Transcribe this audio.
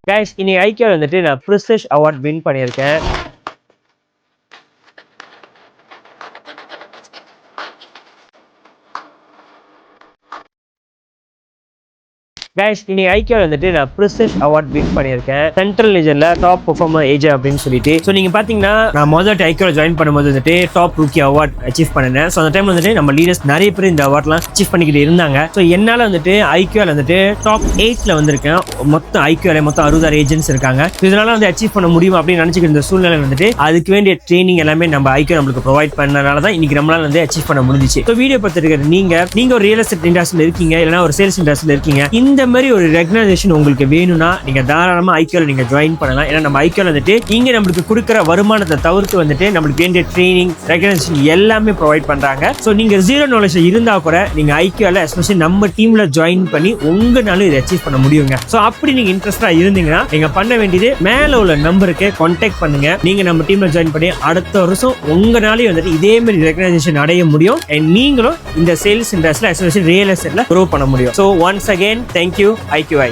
Guys, இன்னைக்கு ஐக்கியாவில் வந்துட்டு நான் ப்ரிஸ்டீஜ் அவார்ட் வின் பண்ணியிருக்கேன். கைஸ், இன்னைக்கு ஐக்கியாவில் வந்துட்டு நான் ப்ரிஸ்டீஜ் அவார்ட் வின் பண்ணியிருக்கேன். சென்ட்ரல் ரீஜன்ல டாப் பெர்ஃபார்மர் ஏஜ் அப்படின்னு சொல்லிட்டு. ஸோ நீங்க பாத்தீங்கன்னா நான் முதல்ல ஐக்கியாவில் ஜாயின் பண்ணும்போது வந்துட்டு டாப் ரூக்கி அவார்ட் அச்சீவ் பண்ணினேன். ஸோ அந்த டைம் வந்துட்டு நம்ம லீடர்ஸ் நிறைய பேர் இந்த அவார்ட்லாம் அச்சீவ் பண்ணிக்கிட்டு இருந்தாங்க. ஸோ என்னால் வந்துட்டு ஐக்கியாவில் வந்துட்டு டாப் 8ல வந்திருக்கேன். மொத்தம் ஐக்கியாவில் மொத்தம் 66 ஏஜென்ட்ஸ் இருக்காங்க. இதனால வந்து அச்சீவ் பண்ண முடியும் அப்படின்னு நினைச்சிக்கிட்டு இருந்த சூழ்நிலை வந்துட்டு அதுக்கு வேண்டிய ட்ரைனிங் எல்லாமே நம்ம ஐக்கியா நம்மளுக்கு ப்ரொவைட் பண்ணனால தான் இன்னைக்கு நம்மளால வந்து அச்சீவ் பண்ண முடிஞ்சிச்சு. ஸோ வீடியோ பார்த்துருக்க நீங்க ஒரு ரியல் எஸ்டேட் இண்டஸ்ட்ரியில் இருக்கீங்க, இல்லைன்னா ஒரு சேல்ஸ் இண்டஸ்ட்ரியில் இருக்கீங்க, இந்த மாதிரி ஒரு ரெகக்னைசேஷன் உங்களுக்கு வேணும்னா நீங்க தாராளமா ஐக்கியாவில் நீங்க ஜாயின் பண்ணலாம். ஏன்னா நம்ம ஐக்கியாவில் வந்துட்டு இங்க நம்மளுக்கு கொடுக்குற வருமானத்தை தவிர்த்து வந்துட்டு நம்மளுக்கு வேண்டிய ட்ரைனிங் ரெகக்னைசேஷன் எல்லாமே ப்ரொவைட் பண்றாங்க. ஸோ நீங்க ஜீரோ நாலேஜ் இருந்தா கூட நீங்க ஐக்கியாவில் எஸ்பெஷலி நம்ம டீம்ல ஜாயின் பண்ணி உங்களால இதை அச்சீவ் பண்ண முடியுங்க. ஸோ அப்படி நீங்க இன்ட்ரெஸ்டா இருந்தீங்கன்னா நீங்க பண்ண வேண்டியது மேல உள்ள நம்பருக்கு கான்டாக்ட் பண்ணுங்க. நீங்க நம்ம டீம்ல ஜாயின் பண்ணி அடுத்த வருஷம் உங்களாலே வந்துட்டு இதே மாதிரி ரெகக்னைசேஷன் அடைய முடியும். அண்ட் நீங்களும் இந்த சேல்ஸ் இண்டஸ்ட்ரியில் எஸ்பெஷலி ரியல் எஸ்டேட்ல க்ரோ பண்ண முடியும். So once again thank you IQI.